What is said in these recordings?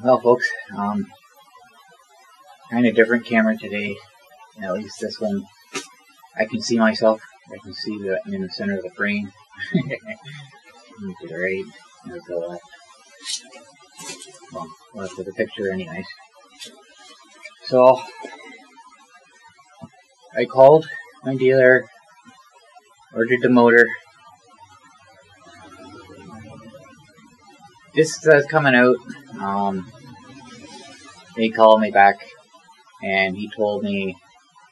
Well, folks, kind of different camera today. At least this one, I can see myself. I can see that I'm in the center of the frame. To the right, and to the left. Well, left of the picture, anyways. So, I called my dealer, ordered the motor. This is coming out. He called me back, and he told me,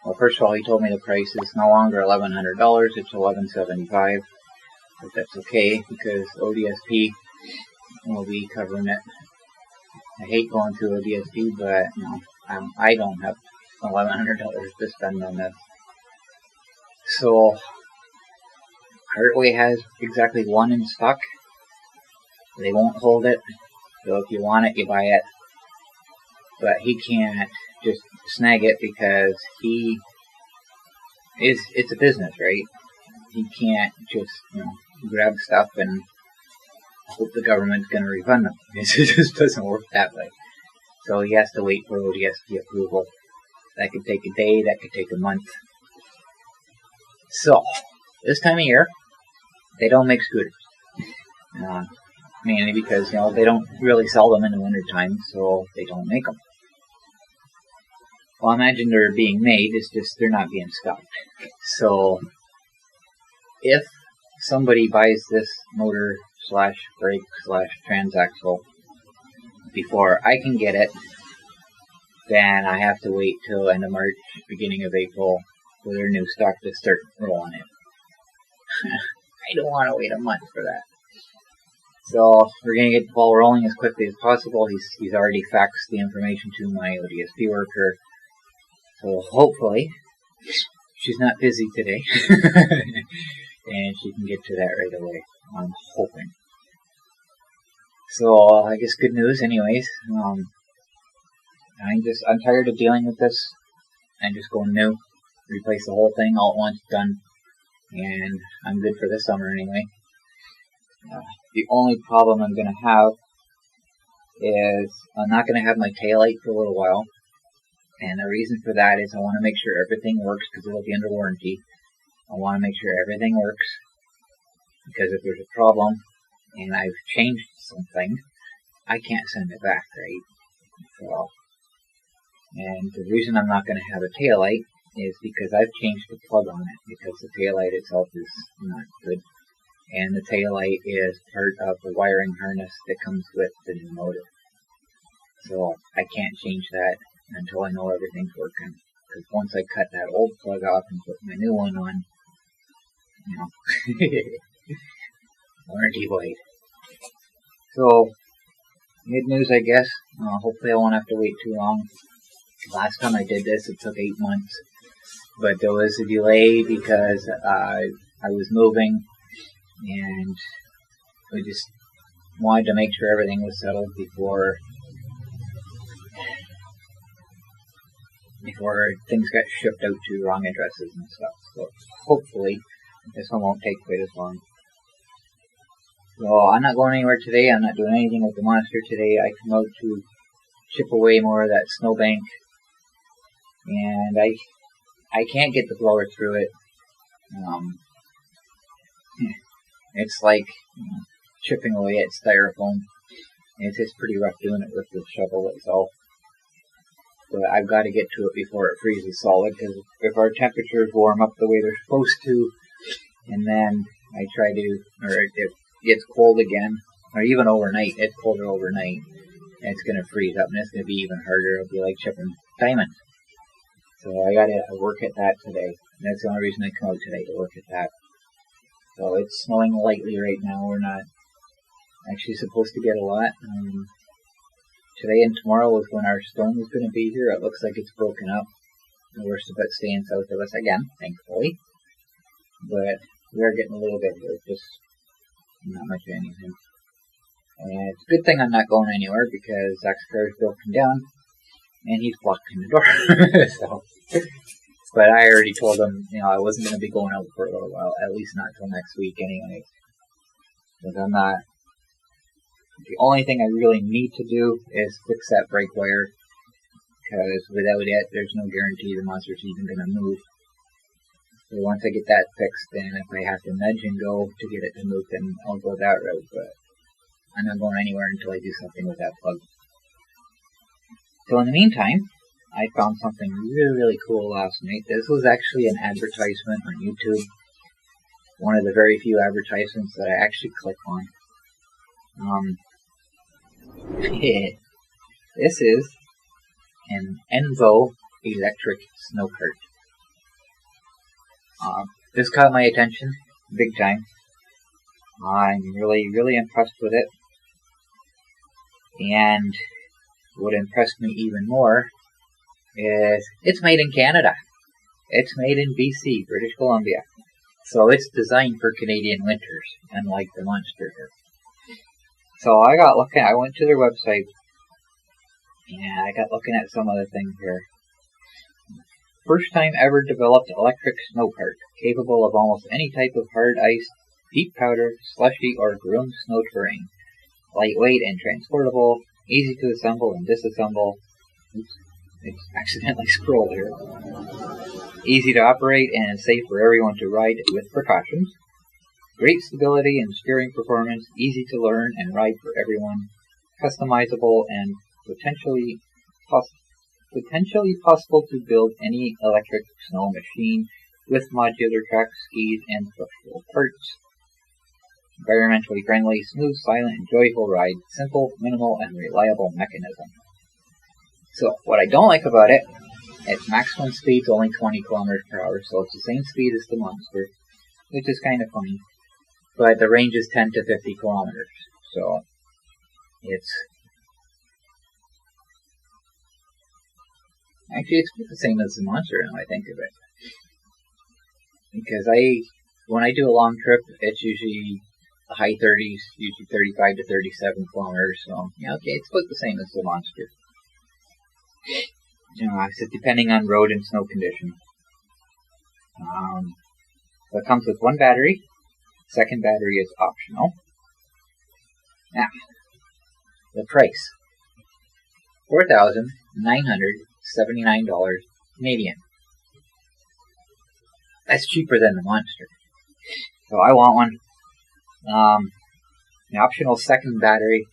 well, first of all, he told me the price is no longer $1,100, it's $1,175. But that's okay, because ODSP will be covering it. I hate going through ODSP, but I don't have $1,100 to spend on this. So, Heartway has exactly one in stock. They won't hold it, so if you want it, you buy it. But he can't just snag it because it's a business, right? He can't just, grab stuff and hope the government's going to refund them. It just doesn't work that way. So he has to wait for ODSP approval. That could take a day, that could take a month. So, this time of year, they don't make scooters. Mainly because, they don't really sell them in the winter time, so they don't make them. Well, I imagine they're being made, it's just they're not being stocked. So, if somebody buys this motor / brake / transaxle before I can get it, then I have to wait till end of March, beginning of April for their new stock to start rolling in. I don't want to wait a month for that. So we're going to get the ball rolling as quickly as possible. He's already faxed the information to my ODSP worker. So hopefully she's not busy today. And she can get to that right away. I'm hoping. So I guess good news anyways. I'm tired of dealing with this. I'm just going new. Replace the whole thing all at once, done. And I'm good for this summer anyway. The only problem I'm going to have is I'm not going to have my taillight for a little while. And the reason for that is I want to make sure everything works because it'll be under warranty. I want to make sure everything works because if there's a problem and I've changed something, I can't send it back, right? So, and the reason I'm not going to have a taillight is because I've changed the plug on it because the taillight itself is not good. And the taillight is part of the wiring harness that comes with the new motor. So I can't change that until I know everything's working. Because once I cut that old plug off and put my new one on, warranty void. So, good news, I guess. Hopefully I won't have to wait too long. Last time I did this, it took 8 months. But there was a delay because I was moving. And we just wanted to make sure everything was settled before things got shipped out to wrong addresses and stuff. So hopefully this one won't take quite as long. So I'm not going anywhere today. I'm not doing anything with the monster today. I come out to chip away more of that snowbank. And I can't get the blower through it. It's like chipping away at styrofoam. It's pretty rough doing it with the shovel itself. But I've got to get to it before it freezes solid, because if our temperatures warm up the way they're supposed to, and then it gets cold again, or even overnight, it's colder overnight, and it's going to freeze up, and it's going to be even harder. It'll be like chipping diamonds. So I got to work at that today. And that's the only reason I come out today, to work at that. So it's snowing lightly right now. We're not actually supposed to get a lot. Today and tomorrow was when our storm was going to be here. It looks like it's broken up. The worst of it staying south of us again, thankfully. But we are getting a little bit here, just not much of anything. And it's a good thing I'm not going anywhere because Zach's car is broken down and he's blocking the door. So, but I already told him, I wasn't going to be going out for a little while, at least not till next week anyway. Because I'm not The only thing I really need to do is fix that brake wire, because without it, there's no guarantee the monster's even going to move. So once I get that fixed, then if I have to nudge and go to get it to move, then I'll go that route, but I'm not going anywhere until I do something with that plug. So in the meantime, I found something really, really cool last night. This was actually an advertisement on YouTube. One of the very few advertisements that I actually click on. This is an Envo electric snow cart. This caught my attention big time. I'm really, really impressed with it. And what impressed me even more is it's made in Canada. It's made in BC, British Columbia. So it's designed for Canadian winters, unlike the Monster here. So I went to their website, and I got looking at some other things here. First time ever developed electric snow cart, capable of almost any type of hard ice, deep powder, slushy, or groomed snow terrain. Lightweight and transportable, easy to assemble and disassemble. Oops, it's accidentally scrolled here. Easy to operate and safe for everyone to ride with precautions. Great stability and steering performance, easy to learn and ride for everyone. Customizable and potentially possible to build any electric snow machine with modular tracks, skis, and structural parts. Environmentally friendly, smooth, silent, and joyful ride. Simple, minimal, and reliable mechanism. So, what I don't like about it, its maximum speed's only 20 kilometers per hour, so it's the same speed as the Monster, which is kind of funny. But the range is 10 to 50 kilometers, so it's actually it's the same as the Monster now I think of it. Because when I do a long trip, it's usually the high 30s, usually 35 to 37 kilometers, so yeah, okay, it's about the same as the Monster. I said depending on road and snow condition. So it comes with one battery. Second battery is optional. Now, the price. $4,979 Canadian. That's cheaper than the Monster. So I want one. The optional second battery,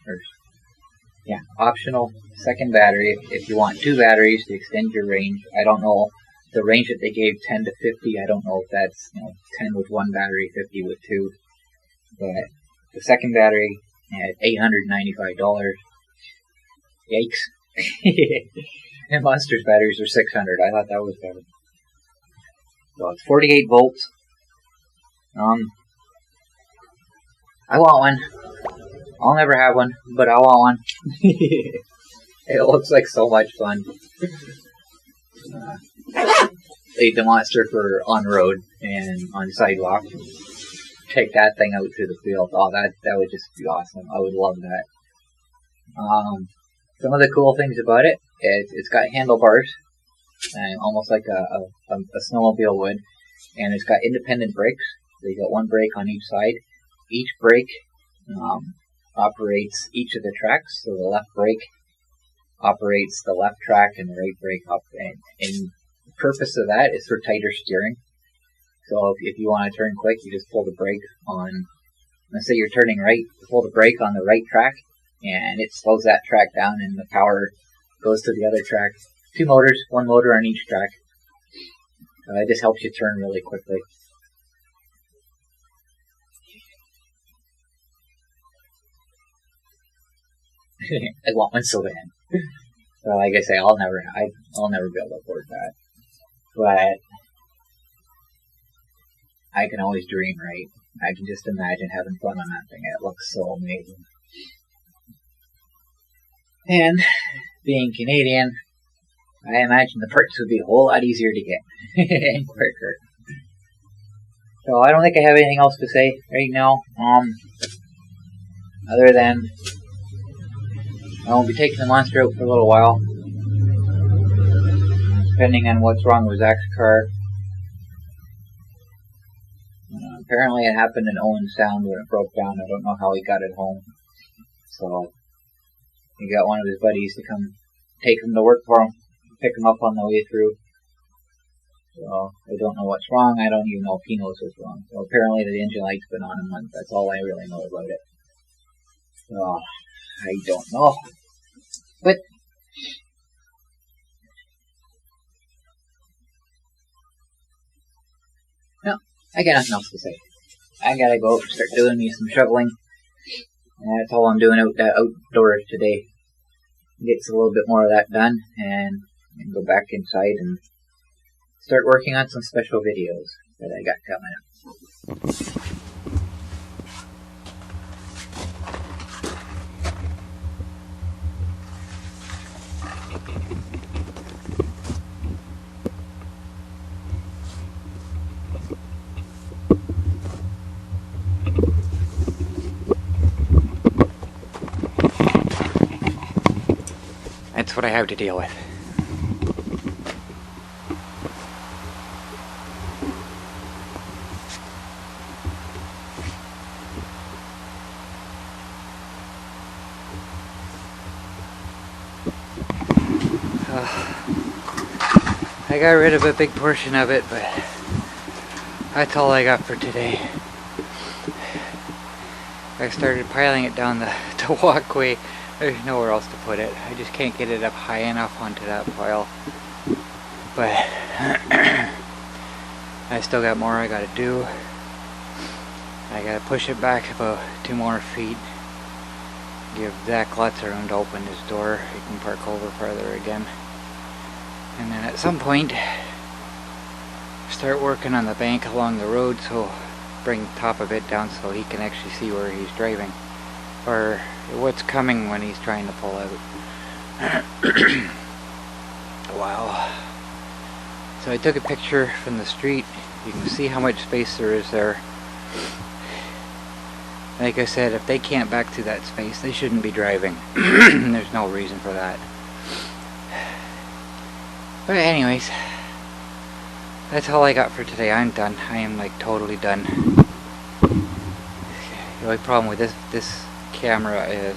optional second battery if you want two batteries to extend your range. I don't know the range that they gave, 10 to 50. I don't know if that's 10 with one battery, 50 with two. But the second battery at $895. Yikes! And Monster's batteries are $600. I thought that was better. So it's 48 volts. I want one. I'll never have one, but I want one. It looks like so much fun. Leave the Monster for on road and on sidewalk. Take that thing out to the field. Oh, that would just be awesome. I would love that. Some of the cool things about it is it's got handlebars, and almost like a snowmobile would, and it's got independent brakes. So you got one brake on each side. Each brake operates each of the tracks. So the left brake operates the left track, and the right brake and the purpose of that is for tighter steering. So if you want to turn quick, you just pull the brake on. Let's say you're turning right, you pull the brake on the right track, and it slows that track down, and the power goes to the other track. Two motors, one motor on each track. It just helps you turn really quickly. I want one so bad. So like I say, I'll never be able to afford that. But I can always dream, right? I can just imagine having fun on that thing. It looks so amazing. And being Canadian, I imagine the parts would be a whole lot easier to get and quicker. So I don't think I have anything else to say right now. Other than I won't be taking the Monster out for a little while, depending on what's wrong with Zach's car. Apparently it happened in Owen Sound when it broke down. I don't know how he got it home. So he got one of his buddies to come take him to work for him, pick him up on the way through. So I don't know what's wrong. I don't even know if he knows what's wrong. So apparently the engine light's been on a month. That's all I really know about it. So I don't know. But no, I got nothing else to say. I gotta go start doing me some shoveling. And that's all I'm doing outdoors today. Get a little bit more of that done and go back inside and start working on some special videos that I got coming up. That's what I have to deal with. I got rid of a big portion of it, but that's all I got for today. I started piling it down the walkway. There's nowhere else to put it. I just can't get it up high enough onto that pile. But I still got more I gotta do. I gotta push it back about 2 more feet. Give Zach lots of room to open his door. He can park over farther again. And then at some point, start working on the bank along the road, so bring the top of it down so he can actually see where he's driving. Or what's coming when he's trying to pull out. Wow. So I took a picture from the street. You can see how much space there is there. Like I said, if they can't back through that space, they shouldn't be driving. There's no reason for that. But anyways, that's all I got for today. I'm done. I am like totally done. The only problem with this camera is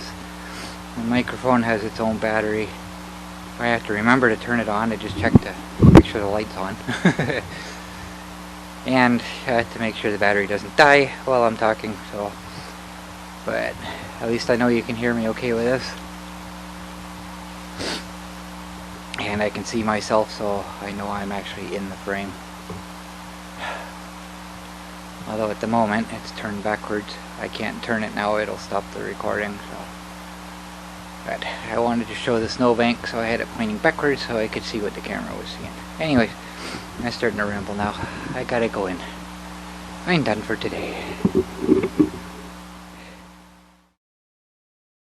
the microphone has its own battery. I have to remember to turn it on. I just check to make sure the light's on. And I have to make sure the battery doesn't die while I'm talking. So, but at least I know you can hear me okay with this. And I can see myself, so I know I'm actually in the frame. Although at the moment it's turned backwards. I can't turn it now, it'll stop the recording. So. But I wanted to show the snowbank, so I had it pointing backwards so I could see what the camera was seeing. Anyway, I'm starting to ramble now. I gotta go in. I'm done for today.